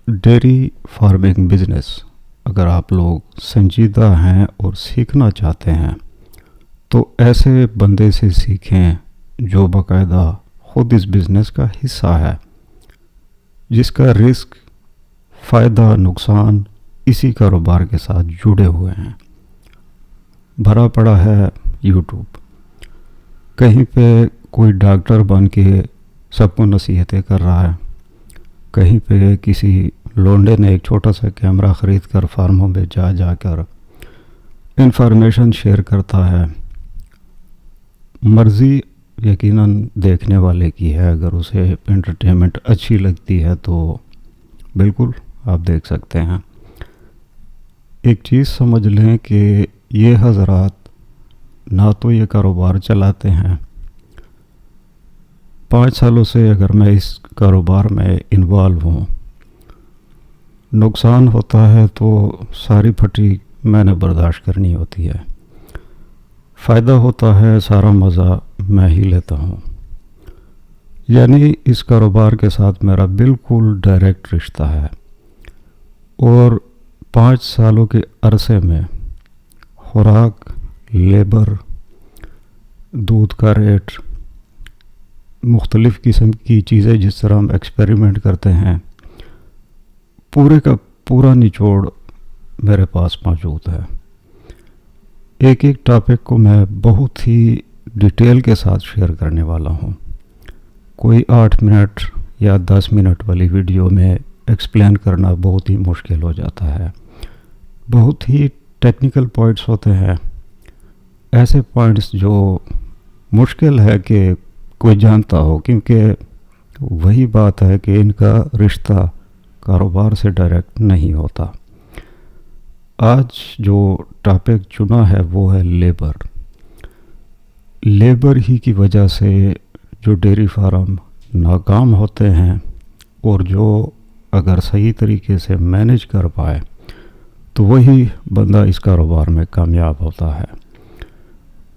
Dairy farming business अगर आप लोग संजीदा हैं और सीखना चाहते हैं तो ऐसे बंदे से सीखें जो बाकायदा खुद इस बिज़नेस का हिस्सा है, जिसका रिस्क, फ़ायदा, नुकसान इसी कारोबार के साथ जुड़े हुए हैं। भरा पड़ा है यूट्यूब, कहीं पे कोई डॉक्टर बन के सबको नसीहतें कर रहा है, कहीं पे किसी लोंडे ने एक छोटा सा कैमरा ख़रीद कर फार्मों में जाकर इंफॉर्मेशन शेयर करता है। मर्ज़ी यकीनन देखने वाले की है, अगर उसे एंटरटेनमेंट अच्छी लगती है तो बिल्कुल आप देख सकते हैं। एक चीज़ समझ लें कि ये हज़रात ना तो ये कारोबार चलाते हैं। 5 सालों से अगर मैं इस कारोबार में इन्वॉल्व हूँ, नुकसान होता है तो सारी फटी मैंने बर्दाश्त करनी होती है, फ़ायदा होता है सारा मज़ा मैं ही लेता हूँ। यानी इस कारोबार के साथ मेरा बिल्कुल डायरेक्ट रिश्ता है और 5 सालों के अरसे में खुराक, लेबर, दूध का रेट, मुख्तलिफ़ किस्म की चीज़ें जिस तरह हम एक्सपेरिमेंट करते हैं, पूरे का पूरा निचोड़ मेरे पास मौजूद है। एक एक टॉपिक को मैं बहुत ही डिटेल के साथ शेयर करने वाला हूँ। कोई 8 मिनट या 10 मिनट वाली वीडियो में एक्सप्लेन करना बहुत ही मुश्किल हो जाता है। बहुत ही टेक्निकल पॉइंट्स होते हैं, ऐसे पॉइंट्स जो मुश्किल है कि कोई जानता हो, क्योंकि वही बात है कि इनका रिश्ता कारोबार से डायरेक्ट नहीं होता। आज जो टॉपिक चुना है वो है लेबर। लेबर ही की वजह से जो डेयरी फार्म नाकाम होते हैं और जो अगर सही तरीके से मैनेज कर पाए तो वही बंदा इस कारोबार में कामयाब होता है।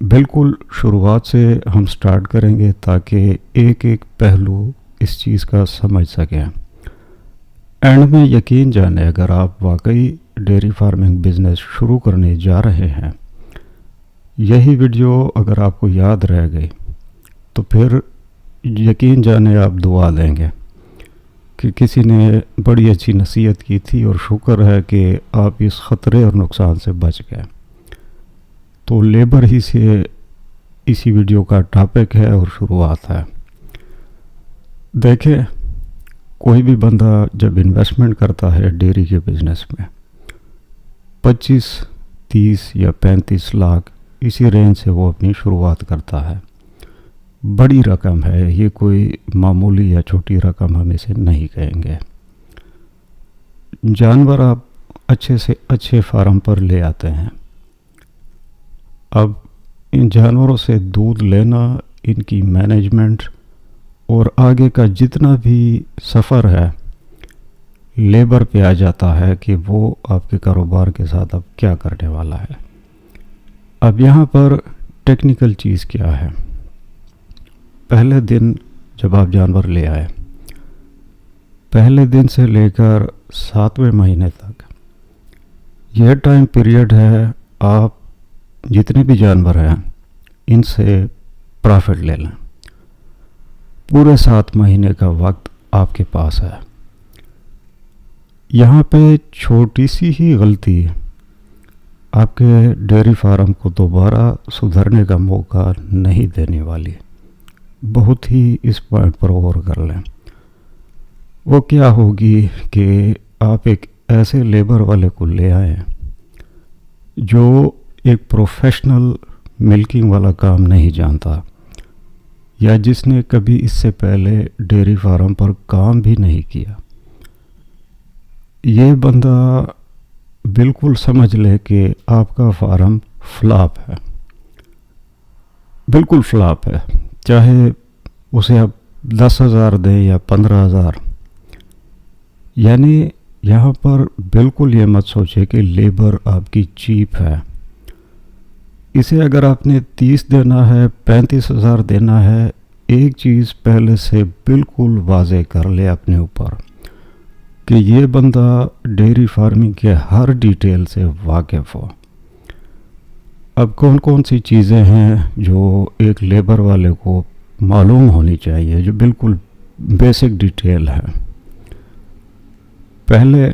बिल्कुल शुरुआत से हम स्टार्ट करेंगे ताकि एक एक पहलू इस चीज़ का समझ सकें। एंड में यकीन जाने, अगर आप वाकई डेयरी फार्मिंग बिज़नेस शुरू करने जा रहे हैं, यही वीडियो अगर आपको याद रह गई तो फिर यकीन जाने आप दुआ देंगे कि किसी ने बड़ी अच्छी नसीहत की थी और शुक्र है कि आप इस ख़तरे और नुकसान से बच गए। तो लेबर ही से इसी वीडियो का टॉपिक है और शुरुआत है। देखें, कोई भी बंदा जब इन्वेस्टमेंट करता है डेयरी के बिज़नेस में 25, 30 या 35 लाख इसी रेंज से वो अपनी शुरुआत करता है। बड़ी रकम है ये, कोई मामूली या छोटी रकम हम इसे नहीं कहेंगे। जानवर आप अच्छे से अच्छे फार्म पर ले आते हैं। अब इन जानवरों से दूध लेना, इनकी मैनेजमेंट और आगे का जितना भी सफ़र है, लेबर पे आ जाता है कि वो आपके कारोबार के साथ अब क्या करने वाला है। अब यहाँ पर टेक्निकल चीज़ क्या है। पहले दिन जब आप जानवर ले आए, पहले दिन से लेकर 7वें महीने तक यह टाइम पीरियड है, आप जितने भी जानवर हैं इनसे प्रॉफिट ले लें। पूरे 7 महीने का वक्त आपके पास है। यहाँ पे छोटी सी ही गलती आपके डेयरी फार्म को दोबारा सुधरने का मौका नहीं देने वाली। बहुत ही इस पॉइंट पर गौर कर लें। वो क्या होगी कि आप एक ऐसे लेबर वाले को ले आए जो एक प्रोफेशनल मिल्किंग वाला काम नहीं जानता, या जिसने कभी इससे पहले डेयरी फार्म पर काम भी नहीं किया। ये बंदा बिल्कुल समझ ले कि आपका फार्म फ्लॉप है, बिल्कुल फ्लॉप है। चाहे उसे आप 10,000 दें या 15,000। यानी यहाँ पर बिल्कुल ये मत सोचे कि लेबर आपकी चीप है। इसे अगर आपने 30 देना है, 35,000 देना है, एक चीज़ पहले से बिल्कुल वाज़े कर ले अपने ऊपर, कि ये बंदा डेयरी फार्मिंग के हर डिटेल से वाकिफ़ हो। अब कौन कौन सी चीज़ें हैं जो एक लेबर वाले को मालूम होनी चाहिए, जो बिल्कुल बेसिक डिटेल है। पहले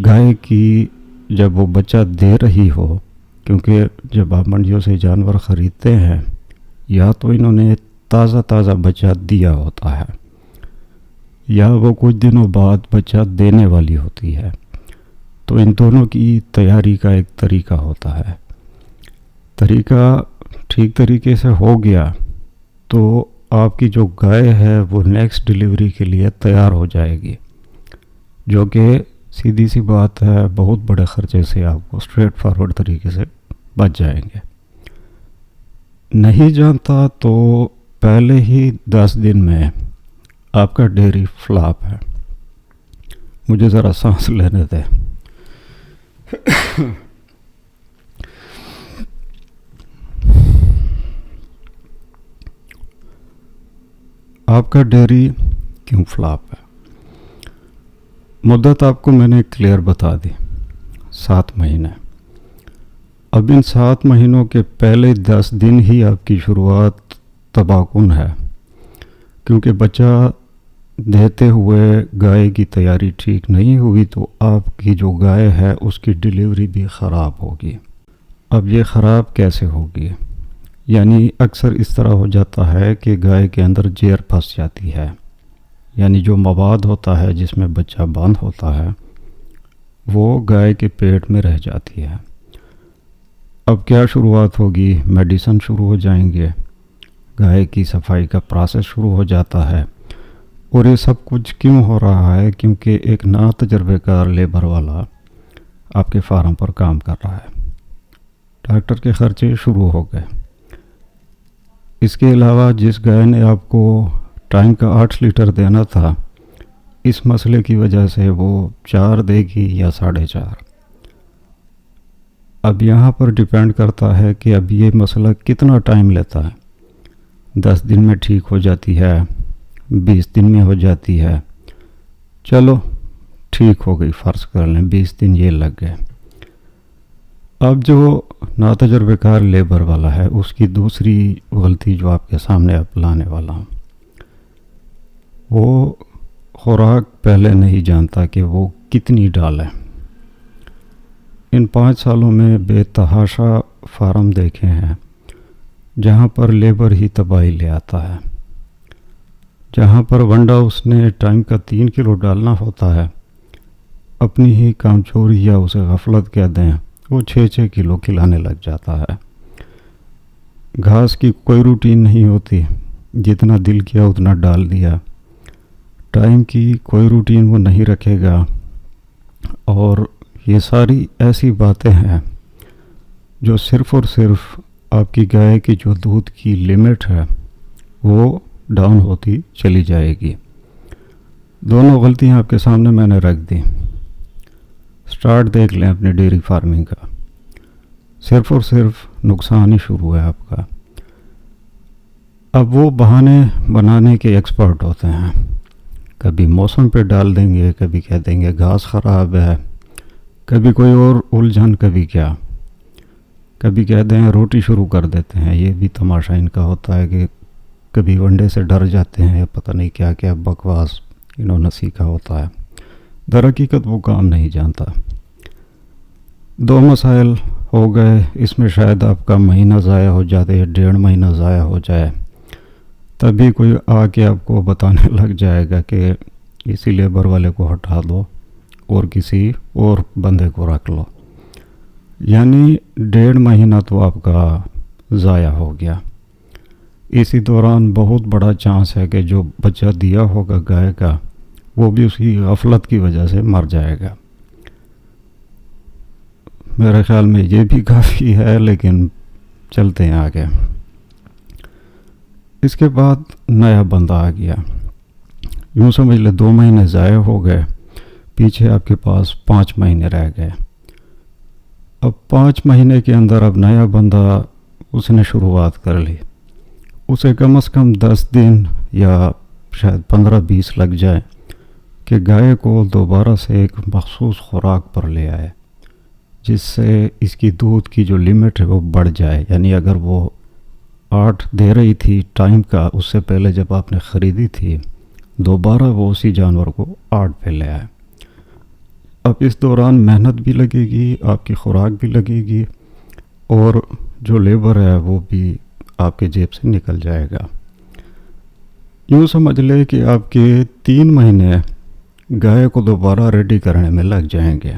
गाय की जब वो बच्चा दे रही हो, क्योंकि जब आप मंडियों से जानवर ख़रीदते हैं या तो इन्होंने ताज़ा बच्चा दिया होता है या वो कुछ दिनों बाद बच्चा देने वाली होती है, तो इन दोनों की तैयारी का एक तरीका होता है। तरीका ठीक तरीके से हो गया तो आपकी जो गाय है वो नेक्स्ट डिलीवरी के लिए तैयार हो जाएगी, जो कि सीधी सी बात है बहुत बड़े ख़र्चे से आपको स्ट्रेट फॉरवर्ड तरीके से बच जाएंगे। नहीं जानता तो पहले ही 10 दिन में आपका डेयरी फ्लॉप है। मुझे ज़रा सांस लेने दें। आपका डेयरी क्यों फ्लॉप है? मुद्दत आपको मैंने क्लियर बता दी, 7 महीने। अब इन 7 महीनों के पहले 10 दिन ही आपकी शुरुआत तबाहकुन है, क्योंकि बच्चा देते हुए गाय की तैयारी ठीक नहीं हुई तो आपकी जो गाय है उसकी डिलीवरी भी ख़राब होगी। अब ये ख़राब कैसे होगी? यानी अक्सर इस तरह हो जाता है कि गाय के अंदर जेर फंस जाती है, यानी जो मवाद होता है जिसमें बच्चा बंद होता है वो गाय के पेट में रह जाती है। अब क्या शुरुआत होगी? मेडिसिन शुरू हो जाएंगे, गाय की सफाई का प्रोसेस शुरू हो जाता है। और ये सब कुछ क्यों हो रहा है? क्योंकि एक ना तजर्बेकार लेबर वाला आपके फार्म पर काम कर रहा है। डॉक्टर के खर्चे शुरू हो गए। इसके अलावा जिस गाय ने आपको टाइम का 8 लीटर देना था, इस मसले की वजह से वो 4 देगी या 4.5। अब यहाँ पर डिपेंड करता है कि अब ये मसला कितना टाइम लेता है। 10 दिन में ठीक हो जाती है, 20 दिन में हो जाती है, चलो ठीक हो गई, फ़र्ज़ कर लें 20 दिन ये लग गए। अब जो नातजर्बेकार लेबर वाला है उसकी दूसरी गलती जो आपके सामने अब लाने वाला हूँ, वो खुराक पहले नहीं जानता कि वो कितनी डालें। इन 5 सालों में बेतहाशा फार्म देखे हैं जहाँ पर लेबर ही तबाही ले आता है। जहाँ पर वंडा उसने टाइम का 3 किलो डालना होता है, अपनी ही कामचोरी या उसे गफलत कह दें, वो 6-6 किलो खिलाने लग जाता है। घास की कोई रूटीन नहीं होती, जितना दिल किया उतना डाल दिया। टाइम की कोई रूटीन वो नहीं रखेगा। और ये सारी ऐसी बातें हैं जो सिर्फ़ और सिर्फ आपकी गाय की जो दूध की लिमिट है वो डाउन होती चली जाएगी। दोनों गलतियां आपके सामने मैंने रख दी। स्टार्ट देख लें अपने डेयरी फार्मिंग का, सिर्फ और सिर्फ नुकसान ही शुरू है आपका। अब वो बहाने बनाने के एक्सपर्ट होते हैं, कभी मौसम पे डाल देंगे, कभी कह देंगे घास ख़राब है, कभी कोई और उलझन, कभी क्या, कभी कह दें रोटी शुरू कर देते हैं। ये भी तमाशा इनका होता है कि कभी वनडे से डर जाते हैं, पता नहीं क्या क्या बकवास इन्होंने सीखा होता है। दरहकीकत वो काम नहीं जानता। 2 मसाइल हो गए, इसमें शायद आपका महीना ज़ाया हो जाए, 1.5 महीना ज़ाया हो जाए, तभी कोई आके आपको बताने लग जाएगा कि इसी लेबर वाले को हटा दो और किसी और बंदे को रख लो। यानी 1.5 महीना तो आपका ज़ाया हो गया। इसी दौरान बहुत बड़ा चांस है कि जो बच्चा दिया होगा गाय का वो भी उसकी गफलत की वजह से मर जाएगा। मेरे ख्याल में ये भी काफ़ी है, लेकिन चलते हैं आगे। इसके बाद नया बंदा आ गया। यूँ समझ ले 2 महीने ज़ाया हो गए, पीछे आपके पास 5 महीने रह गए। अब 5 महीने के अंदर अब नया बंदा उसने शुरुआत कर ली। उसे कम से कम 10 दिन या शायद 15-20 लग जाए कि गाय को दोबारा से एक मखसूस खुराक पर ले आए जिससे इसकी दूध की जो लिमिट है वो बढ़ जाए। यानी अगर वो 8 दे रही थी टाइम का, उससे पहले जब आपने ख़रीदी थी, दोबारा वो उसी जानवर को 8 पे ले आए। अब इस दौरान मेहनत भी लगेगी, आपकी खुराक भी लगेगी और जो लेबर है वो भी आपके जेब से निकल जाएगा। यूँ समझ ले कि आपके 3 महीने गाय को दोबारा रेडी करने में लग जाएंगे।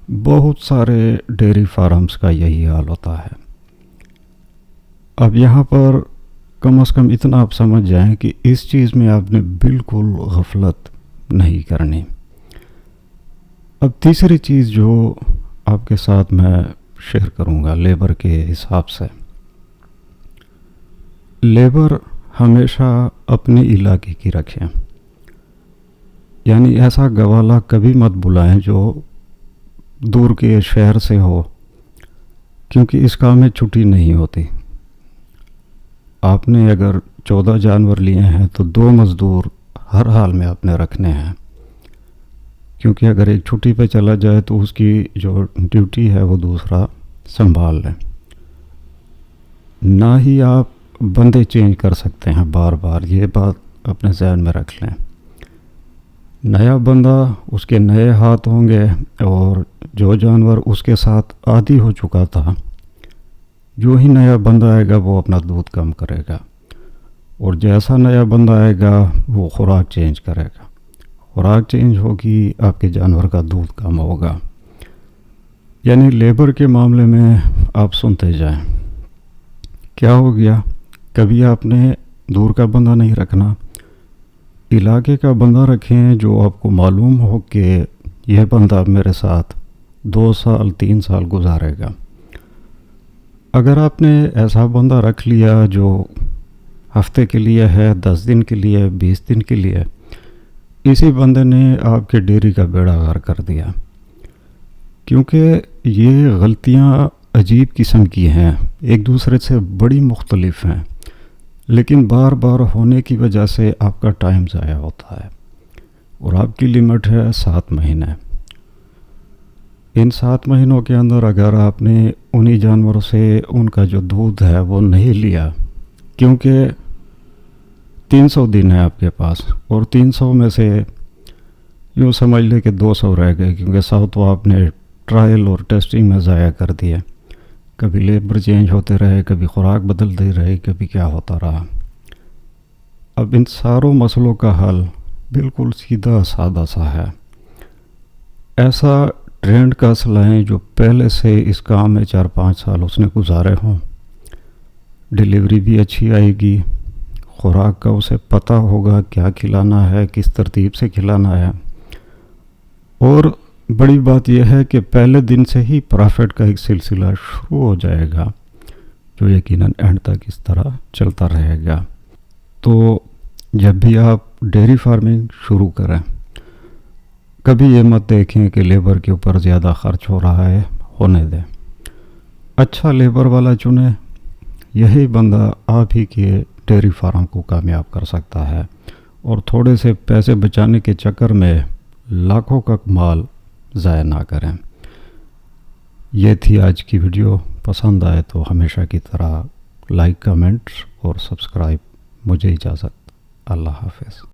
बहुत सारे डेयरी फार्म्स का यही हाल होता है। अब यहाँ पर कम से कम इतना आप समझ जाएं कि इस चीज़ में आपने बिल्कुल गफलत नहीं करनी। अब तीसरी चीज़ जो आपके साथ मैं शेयर करूँगा लेबर के हिसाब से, लेबर हमेशा अपने इलाके की रखें। यानी ऐसा गवाला कभी मत बुलाएं जो दूर के शहर से हो, क्योंकि इस काम में छुट्टी नहीं होती। आपने अगर 14 जानवर लिए हैं तो 2 मज़दूर हर हाल में आपने रखने हैं, क्योंकि अगर एक छुट्टी पे चला जाए तो उसकी जो ड्यूटी है वो दूसरा संभाल लें। ना ही आप बंदे चेंज कर सकते हैं बार बार, ये बात अपने ज़हन में रख लें। नया बंदा, उसके नए हाथ होंगे और जो जानवर उसके साथ आदी हो चुका था, जो ही नया बंदा आएगा वो अपना दूध कम करेगा और जैसा नया बंदा आएगा वो खुराक चेंज करेगा। खुराक चेंज होगी, आपके जानवर का दूध कम होगा। यानी लेबर के मामले में आप सुनते जाएं। क्या हो गया, कभी आपने दूर का बंदा नहीं रखना, इलाके का बंदा रखें जो आपको मालूम हो कि यह बंदा मेरे साथ 2 साल 3 साल गुजारेगा। अगर आपने ऐसा बंदा रख लिया जो हफ्ते के लिए है, 10 दिन के लिए, 20 दिन के लिए, इसी बंदे ने आपके डेयरी का बेड़ा गर्क कर दिया। क्योंकि ये गलतियाँ अजीब किस्म की हैं, एक दूसरे से बड़ी मुख्तलिफ हैं, लेकिन बार बार होने की वजह से आपका टाइम ज़ाया होता है। और आपकी लिमिट है 7 महीने। इन 7 महीनों के अंदर अगर आपने उन्हीं जानवरों से उनका जो दूध है वो नहीं लिया, क्योंकि 300 दिन है आपके पास और 300 में से यूँ समझ ले कि 200 रह गए, क्योंकि 100 तो आपने ट्रायल और टेस्टिंग में ज़ाया कर दिया। कभी लेबर चेंज होते रहे, कभी खुराक बदलते रहे, कभी क्या होता रहा। अब इन सारों मसलों का हल बिल्कुल सीधा सादा सा है। ऐसा ट्रेंड का लाएं जो पहले से इस काम में 4-5 साल उसने गुजारे हों। डिलीवरी भी अच्छी आएगी, खुराक का उसे पता होगा क्या खिलाना है, किस तरतीब से खिलाना है। और बड़ी बात यह है कि पहले दिन से ही प्रॉफिट का एक सिलसिला शुरू हो जाएगा जो यकीनन एंड तक इस तरह चलता रहेगा। तो जब भी आप डेयरी फार्मिंग शुरू करें, कभी ये मत देखें कि लेबर के ऊपर ज़्यादा खर्च हो रहा है, होने दें। अच्छा लेबर वाला चुने, यही बंदा आप ही के डेयरी फार्म को कामयाब कर सकता है और थोड़े से पैसे बचाने के चक्कर में लाखों का माल ज़ाया ना करें। ये थी आज की वीडियो। पसंद आए तो हमेशा की तरह लाइक, कमेंट और सब्सक्राइब। मुझे इजाज़त। अल्लाह हाफ़िज़।